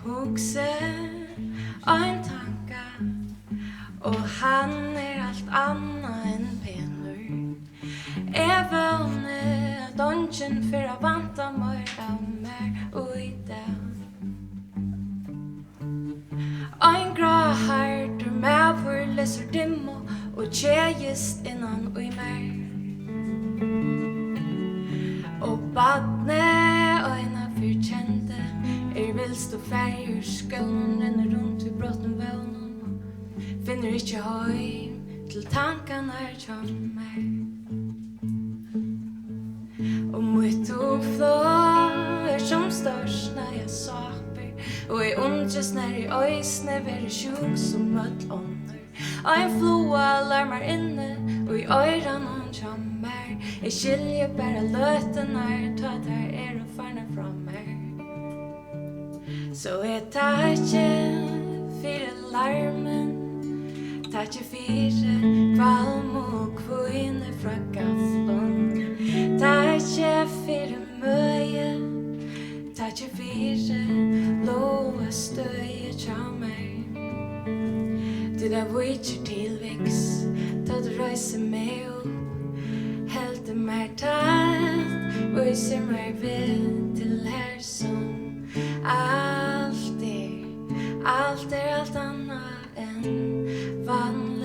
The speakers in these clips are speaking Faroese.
hugse ein tanka og han alt annað enn penur. Vågne at ungen for vanta mer av mer og I dag. Ein grå hardur mævur leser dimmo og tjejist innan og I mer. Og badne øyna fyrkjente vilst og færger skålen renner rundt I brotten vånen finner ikke høym til tankene kommer. Og mitt oflå som størst når jeg saper og jeg undres når I øysene være sjuk som møtt ånder. Og en floa larmar inne og I øyren hun kommer. Jeg skiljer bare løtene ta der og farne fra meg. Så jeg tar ikke fire larmen, tar ikke fire kvalm og kvøyne fra gafflån. Tar ikke fire møye, tar ikke fire låa støye tja meg. Du der vitsjer tilviks, ta du røyse meg opp, helte meg tatt, vise meg ved til her som allt alt annat enn vanligt.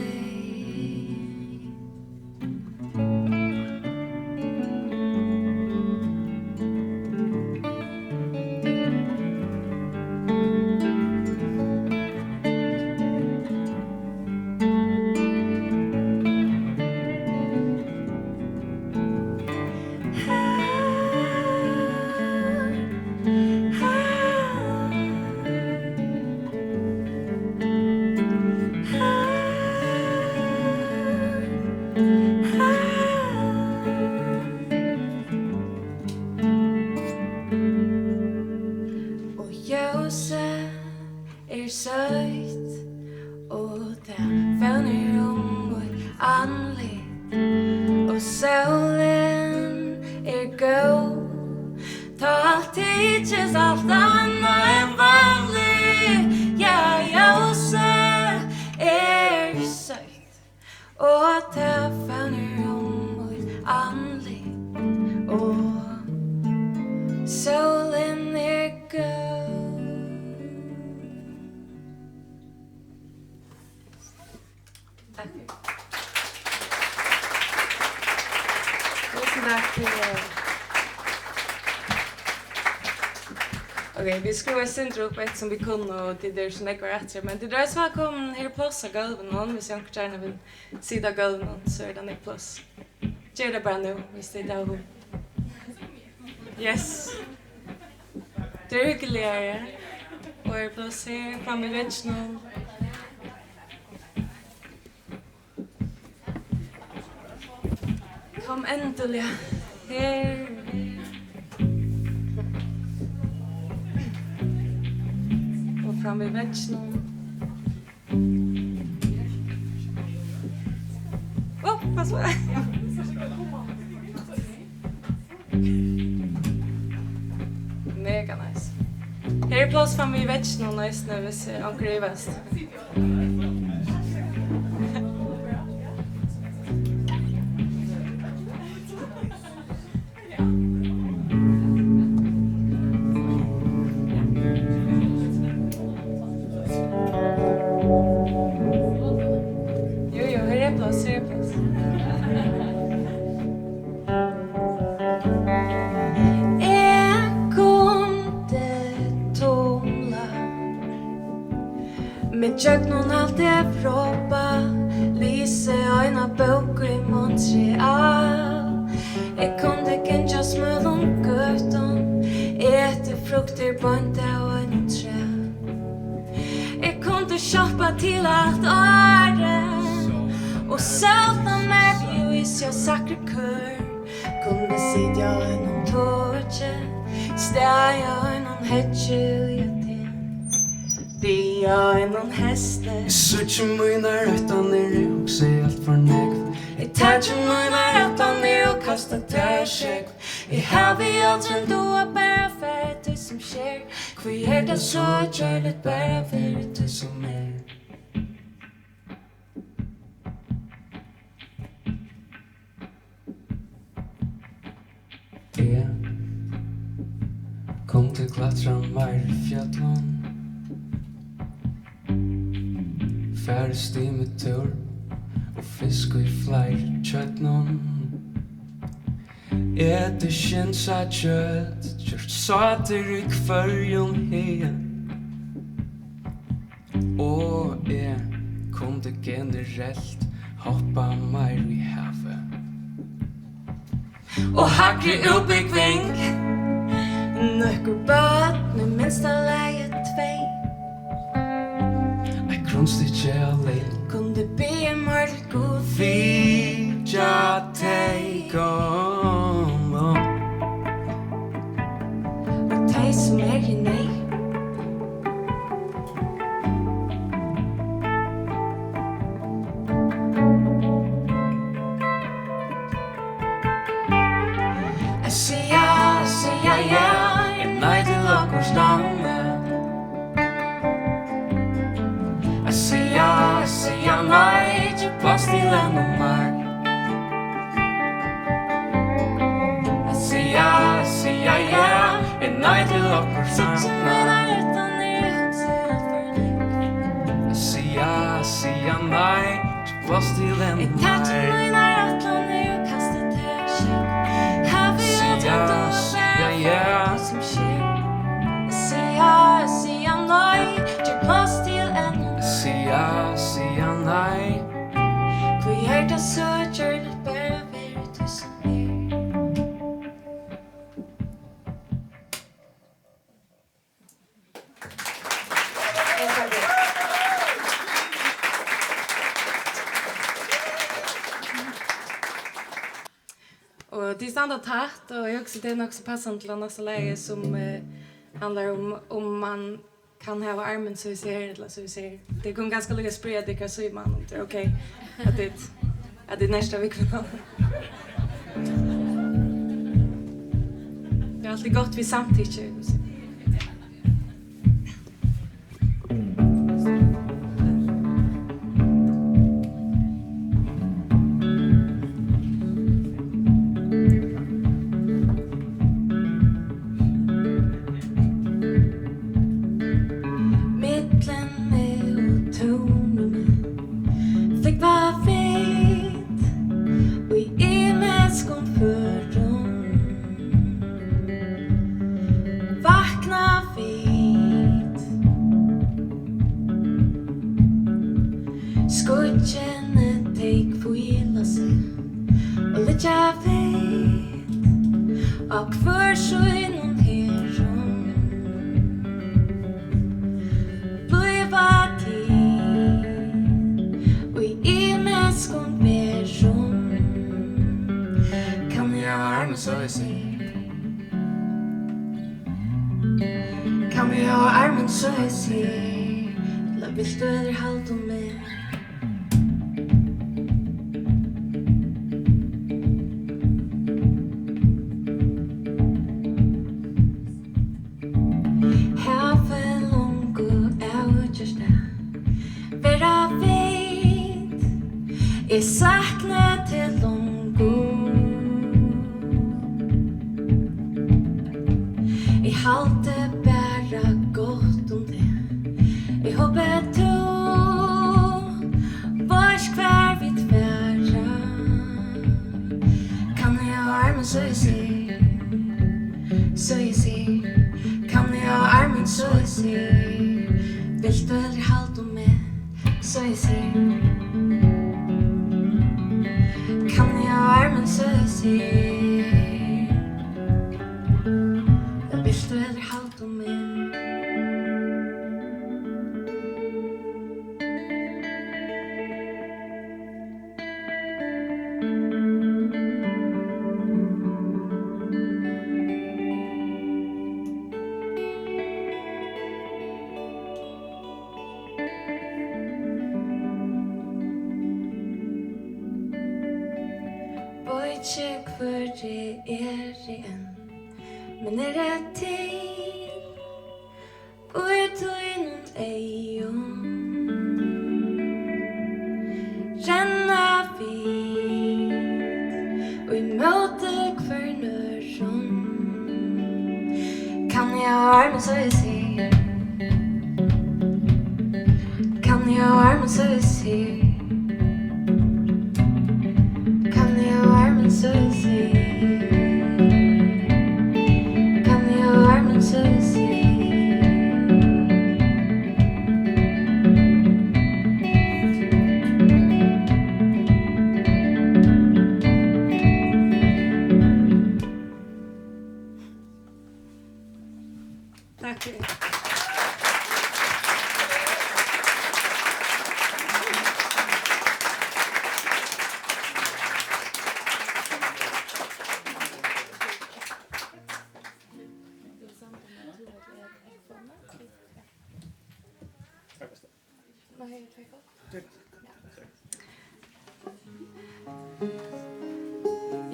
Vi skulle syndra upp ett som vi kunde och det där som var rätt. Men det där som kom här plats av golven någon hvis jag inte gärna vill sida golven så är det plats. Gör det bara nu hvis det är där. Yes. Det är hyggligare. Och är plats här fram I vegnum. Kom äntligen. Här. Fram I vegnum. Pass på. Mega nice. Här är plats fram I vegnum nice när vi ser anker I väst. Jögnun allt Europa Lise öjna bok I Montreal Jag kunde kinja smölum götton Äter frukter bönta och en trä Jag kunde shoppa till allt åren Och salta mig Vis jag sakra kör Kunde sidja I någon tårtje Stäja I någon hedge Det någon häste Jag söker mina utan ner och säger allt för negv Jag tar mina utan ner och kastar tärsäck Jeg har vi aldrig du bare for det som sker. Hvor det så kjærligt bare for det som Jeg kom til klatra meir I fjallon Færre stimetur og fisk I flere kjøttnon Etter kjensa kjøtt Kjørt sater I kvarjon hea Og jeg kunde generelt hoppa meir I havet Og hakri uppbyggving Nøkker bøtne minsta leie tvey Ei grunnstikje alene Kunde be mørk god Fija teg om Og teg som I nei Siga ja Nei til okkur stamme Siga nei Til plass til en og meg Siga ja Nei til okkur stamme Siga nei Til plass til en og meg Siga ja som skjer Siga nei Til plass til en Siga nei Hvor det så kjærligt bare være du som Og de standa tatt, og jeg også, det nok så passende til nästa läge som handlar om man kan hava armin så vi ser, eller så vi ser. Det kommer ganska lycka sprida det kan säga man om det är okej att det nästa vecka. Det är alltid gott vi samtycker. Kan vi ha armen så jeg ser La vilt du eller halvt om meg Have longo avgjørsta Vera veit Jeg sakna til longo Jeg halte bara gott om det Jeg håper du Vars hver vi tværa Kan jeg ha armen så jeg ser Kan jeg ha armen så jeg ser Vilt du eller halt om meg så jeg ser Kan jeg ha armen så jeg ser Vilt du eller halt om meg ikke hvor jeg igjen, men det til, og jeg tog innom eion. Renna vid, og I møte hver nøron. Kan jeg armen så jeg ser? Kan jeg armen så jeg ser? Kan jeg armen så jeg ser? Kan jeg armen så jeg ser?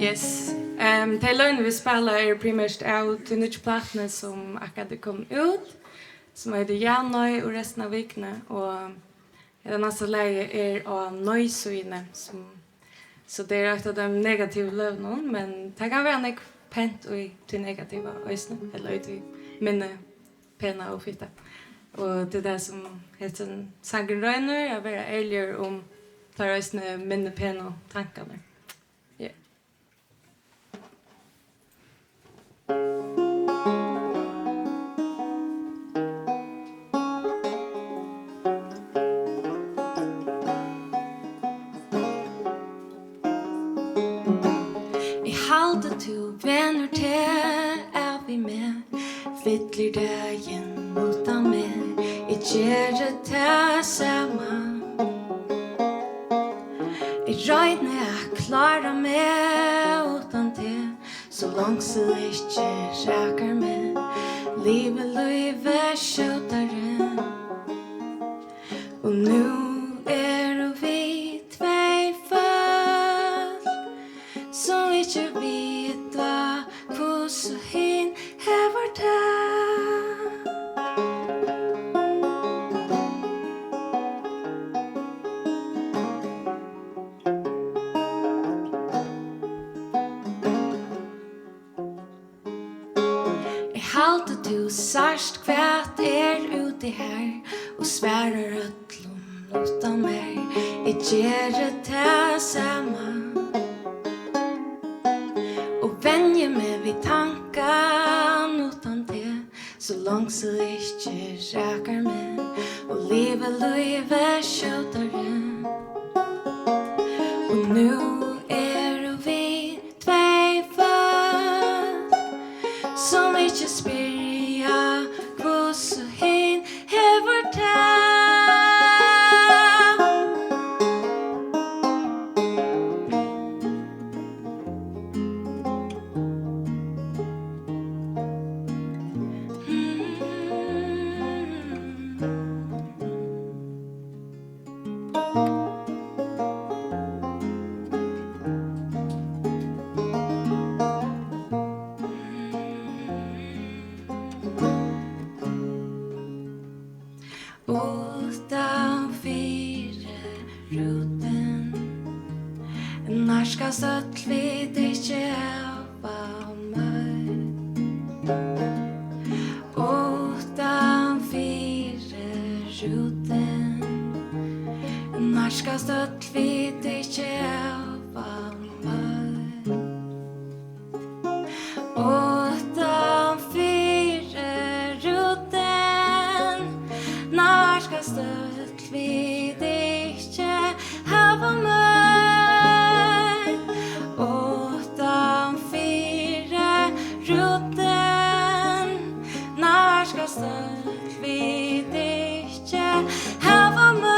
Yes. Det løgnet vi spiller primært av til nyttplatene som akkurat kom ut, som heter Janøy og resten av vikene, og det neste leie av nøysøyene, så det et av de negative løvene, men det kan være nek pent og til negative øysene, eller til minne pena og fitta. Og det det som heter sangen røyner, jeg vil være ærligere om tar øysene minne pena og tankene. Venner til vi med, fyller dagen utan meg, jeg gjør det sammen. Jeg regner jeg klarer meg utan til, så langt så ikke rækker meg, livet skjøtere. Og nå vi tvey folk, som ikke vet hvordan hin hever det. Jeg halte du sørst kvært ute her, og sværer øtlom utan meg, jeg gjør det sammen. Vänjer mig vid tanken utan det, så långt så ikke räcker mig, och livet skjøtere. Och nu vi tvey folk, som ikke spyrer hvordan hin hever det. Støtt vid ikke hava meg, utan fire ruten. Norska støtt vid ikke hava meg, utan fire ruten. Norska støtt vid ikke hava meg. Hava mig.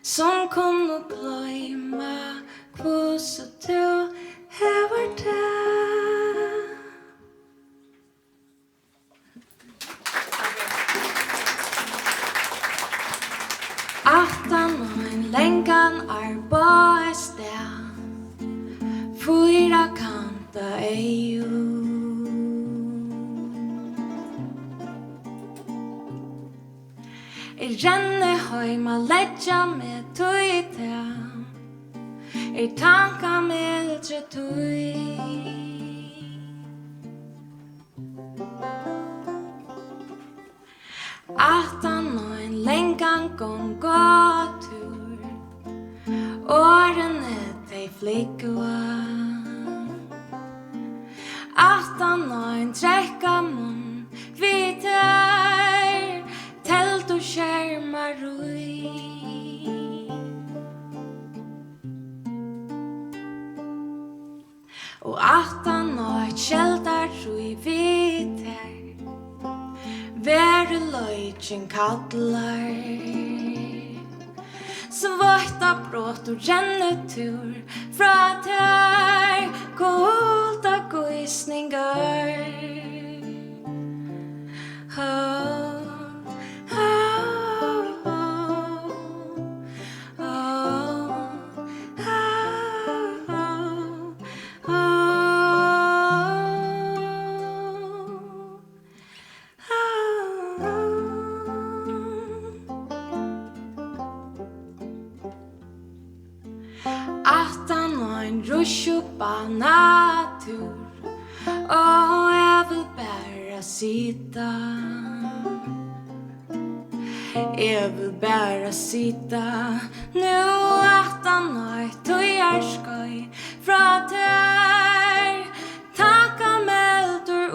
som kunne gløyma hvordan du hever det. Aftan og en langan arbeiðsdag, fyra kanta EU. Jeg renner HOYMA, leggja med tøy til. Jeg tanka mildre tøy. Aftan og en langan gåtur, årene de flikua. Aftan og en trekka munn, vi tør, telt og skjermar ui. Og aftan og et kjeldar ui vi tør, Vere løytjen kallar. Svarta brått og rennetur fra tær, kolda gøysningar. Aftan og en rusjupa natur, og jeg vil bare sitta. Jeg vil bare sitta, nu aftan og et tøyarskøy fra tær, tanka meldur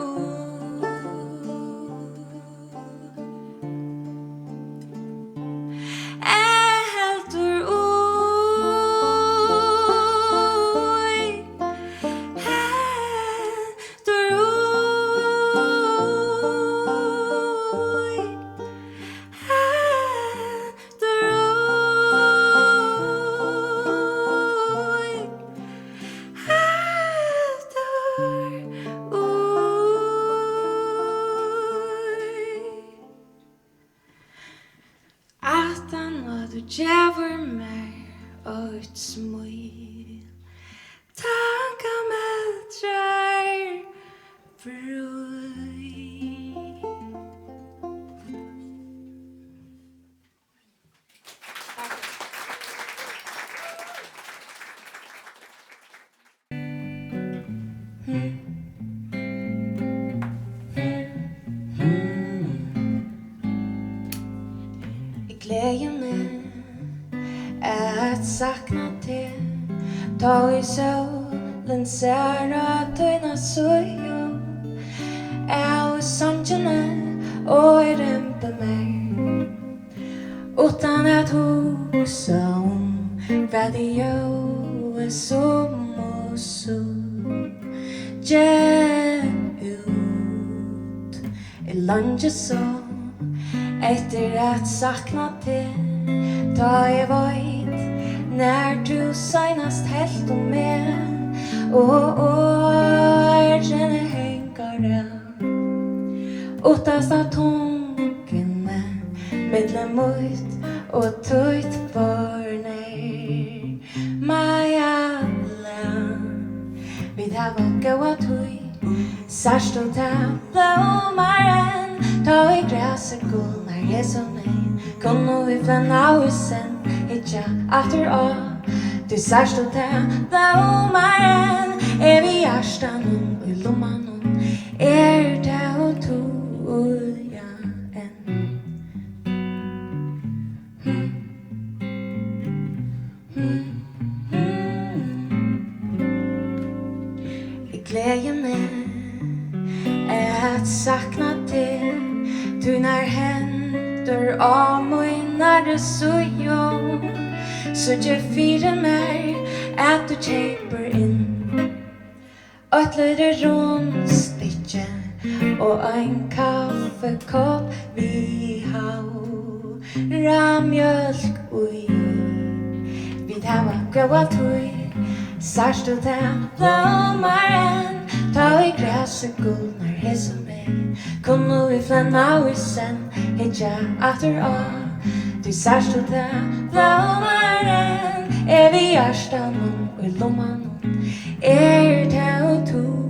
Djæver meg og et smil, tanka meldrar brui. Jeg gleder meg at sakna til, ta i solen særa tøyna søyo, av sanjene og I rempe meg, utan at husa hva de gjør som og så gjør ut I landet så, etter at sakna til, ta I veit, när du senast helt om mig, och åren hängare, utas av tungene, mellem ut och tøyt for ner. Maja vi har gått tøy, särst och tävla omaren, ta I gräset gull när jag som mig, kom vi flanna husen, Itja after all, du særst og tænda omaren, vi hjertan I lomman, det og tuja enn. Jeg gleder meg at sakna til, du nær hendur av møynar søyo, så jeg fyrer meg at du kjøper inn et lite rundstykke og en kaffekopp vi har ramjølk ui. hava gåa tøy. Sørst du den blomaren, ta i græset gulnar his og meg. Kunne vi flenna vi sen, hitja after all. Du sørst du den blomaren, vi hjertan og i lomman. Ta og toja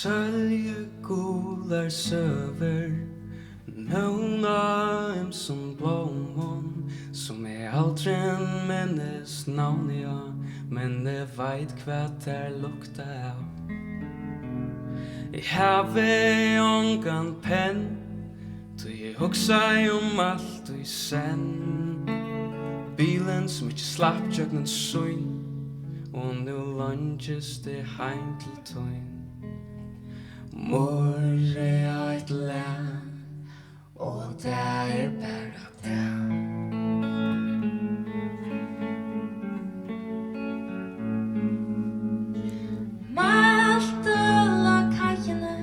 Söljegular söver Nåna som blommon Som aldrig minnes navn ja Men veit kvært lukta av Jeg have ongan penn Du hugsa alt og senn Bilen som ikke slapp jøgnen søgn Og nu lunges det heim til tøyn Mor eit lær Og det bara det Malt øl av kajene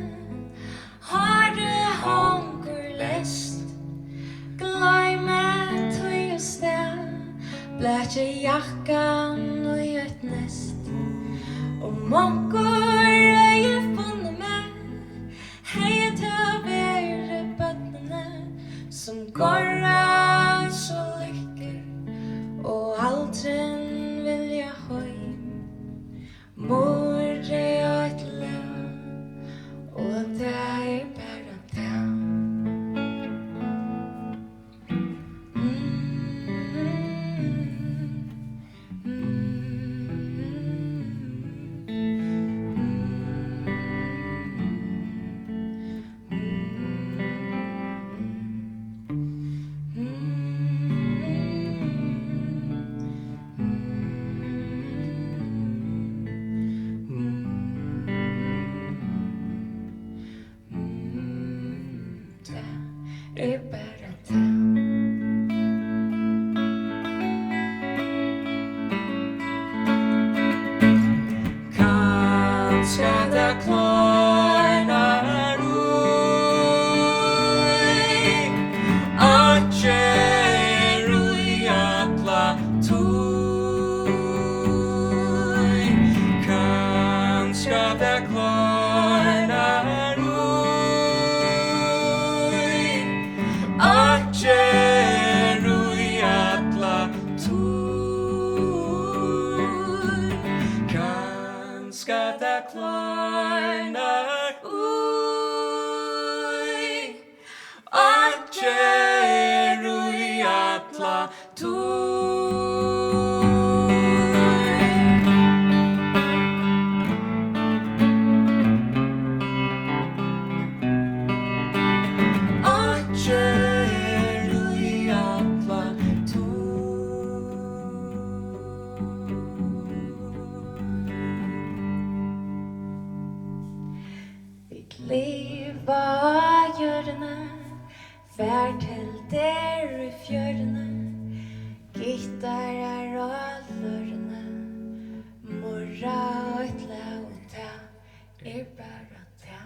Har du hongur lest Gleime tøy og sted Blætje jakkan og i et nest Og monkur er funnet med Hei til være bøttene Som går så lykker Og aldrin vilja høym Mor et løv Og det bara det bara det Kanskje det klarnar ui At jeg ui atla tui Kanskje det klarnar ui At jeg ui atla tui Kanskje det klarnar ui At jeg ui atla At jeg ui atla Mitt liv av hjørne Fær til der i fjørne Gitar og lørne Morra og et lau og ta bara ta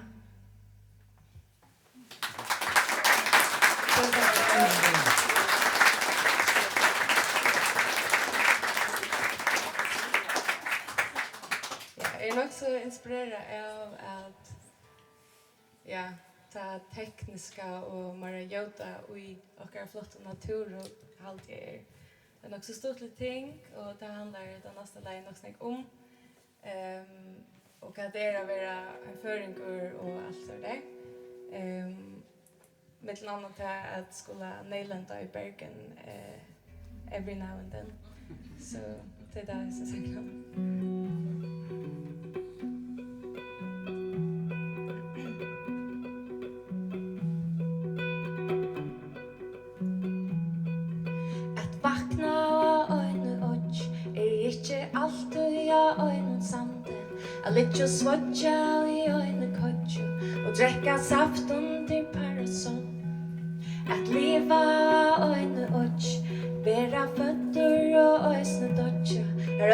Jeg er nok så inspireret av at ta tekniska og mera jota i okkar flotta natur og allt det er nok så stort litt ting og det handlar det nästa läge nok snakk om och att det är att vara en föringur och allt så där. Med annat att skulle nylanda i bergen every now and then. Så Det där så sakna. Att vakna och öjna och inte alltid jag öjna sande. Att ligga svåtja i öjna kodjo och dräcka saft under parasoll. Att leva öjna och vera fötter och öjsna dodja.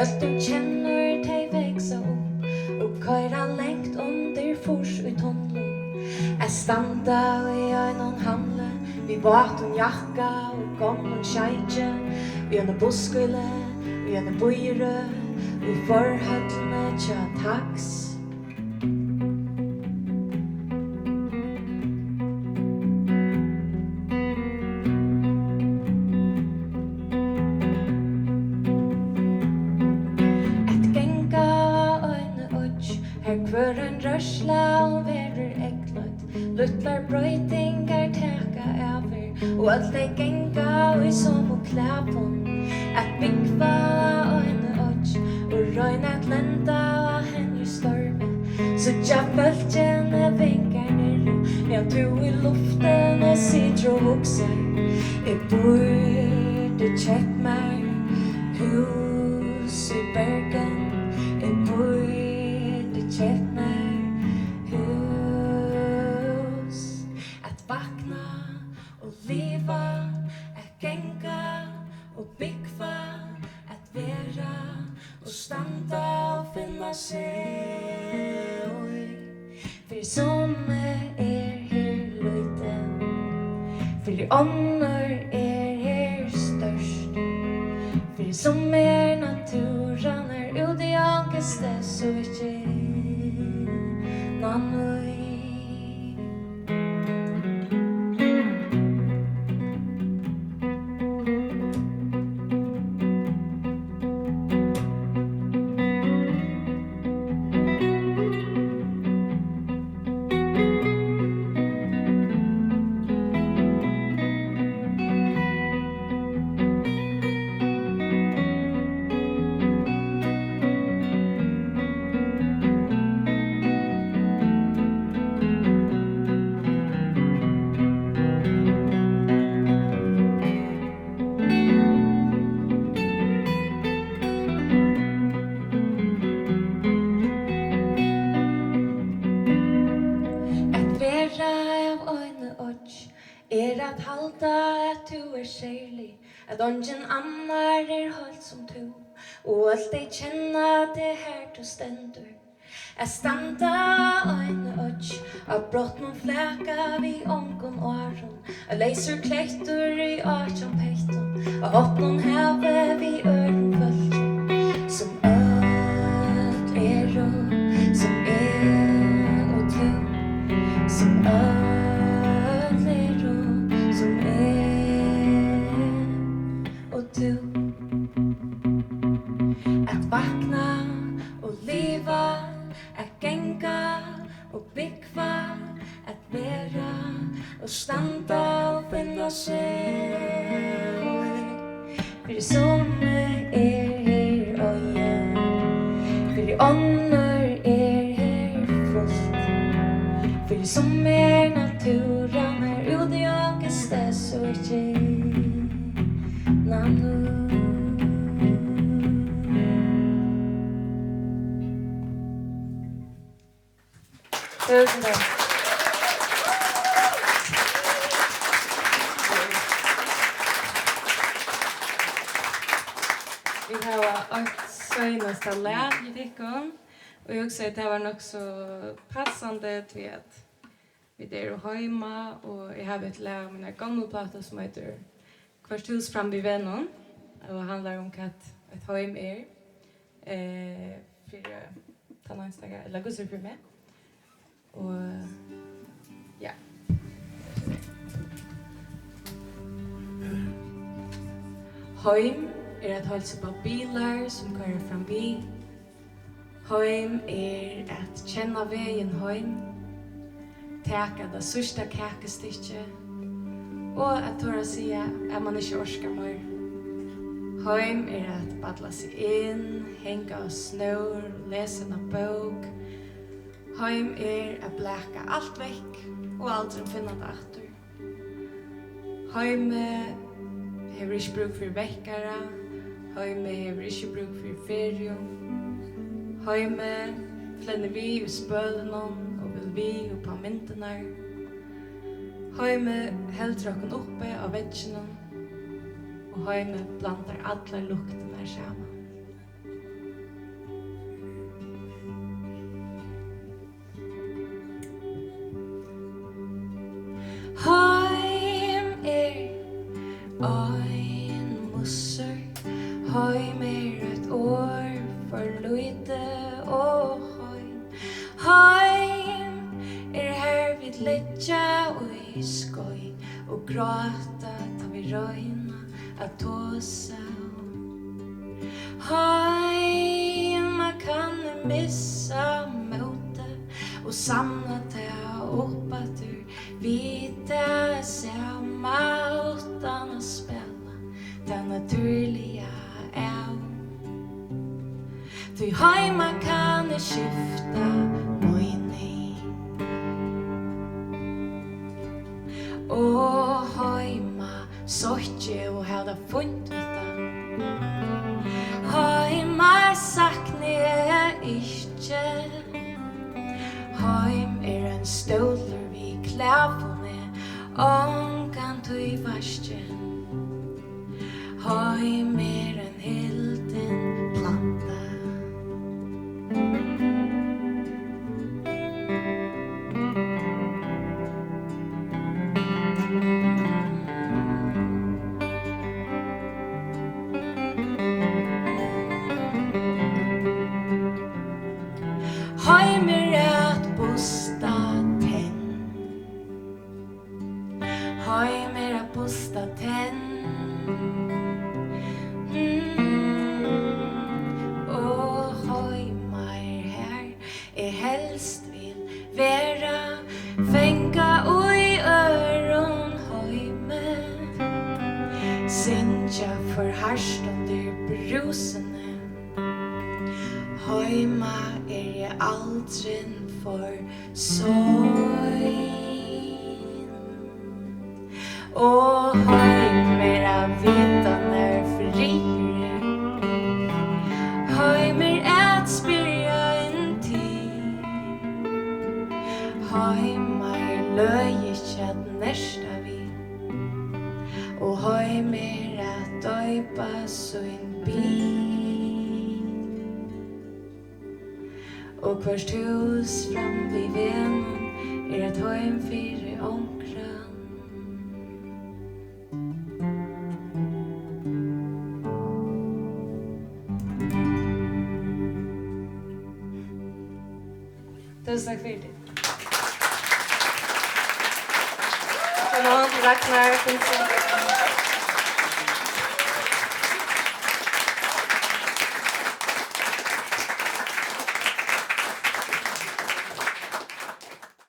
Allt du känner dig växa upp och köra längt under fors i tunneln. Att standa i öjnan handle vi båten jacka och gången tjejtje. Vi en buskule, vi en bøyre, vi forhøttene tja taks. Hvør en rørsla og verur egløtt. Luttlar brøytingar teka over og alt dei genga og i som og klæpon. At byggva og en ått og røyna at lenda og hen i storme. Suttja bøltjene vinkar nere medan du i luften og sitter og vokser. Jeg burde kjøpt meg hus i Bergen. Jeg burde kjøpt meg hus. At vakna og leva, at genga og byggva, at vera og standa og finna seg. For som her liten, for ånder her størst. For som naturen ut i angeste, så ikke nanoi. At halda at du særlig, at ongen annar helt som du, og alt dei kjenna det her du stendur. At standa øyne åtj, at brottnum fleka vi ongon åren, at leisur klettur i åtjan peitton, at åttnum hava vi øren fölkje, som öll som og tu, som og du. At vakna og leva, at genga og byggva, at vera og standa og finna seg. For som her øye, for ånder her fullt. For som naturen ut i angeste, så ikke nanu. Tusen takk. Vi har ett søgneste lær i dikken, og jeg også at det var nok så passende til at vi der og HOYMA, og jeg har et lær av mine gamle plater som heter hvørt hus fram i vegnum, og handlar om hva et HOYM for tannanstager, eller gusser for meg. Og ja. HOYM et holdt på bilar som kører fram bil. HOYM at kjenne veien HOYM, teka det sørste kakestikket, og at tåra sige at man ikke orsker mer. Heim at badla seg inn, henga og snør, lesa en bók. Heim at bleka alt vekk og aldri finna det aftur. Heim hever ikke bruk for vekkara, heim hever ikke bruk for ferium. Heim flenner vi i spølenon og vil vi på myntenar. Heim heldur okken oppe av veggenon, og heim blandar alle luktene sammen. Heim ein mussur, heim et år for lite og heim her vid letja og i skoj og gråta ta vi røyna at tåsa. Heim kan missa mote og samla ta opp at du vita samma utan att spela den naturliga är. Du heima kan skifta mening och heima sorge och hade funnit det. Heima sakna inte. Heim en stolur vi kläfone ongan tu i varsken. Heim en hilden planta. Heim at busta tenn. Heim at busta tenn. Og heima her helst vil vera fenga ui øron heime. Sinja for harstunder brusene. Heima jeg aldrin for sorg. Og heim av vitane friere. Heim at spyrja en tid. Heim løy ikke at nersta vi. Og heim at døypa så en bil. Og hvørt hus fram vid vegnum et heim fire omkran. Tusen takk for det. Ragnar, Finnur.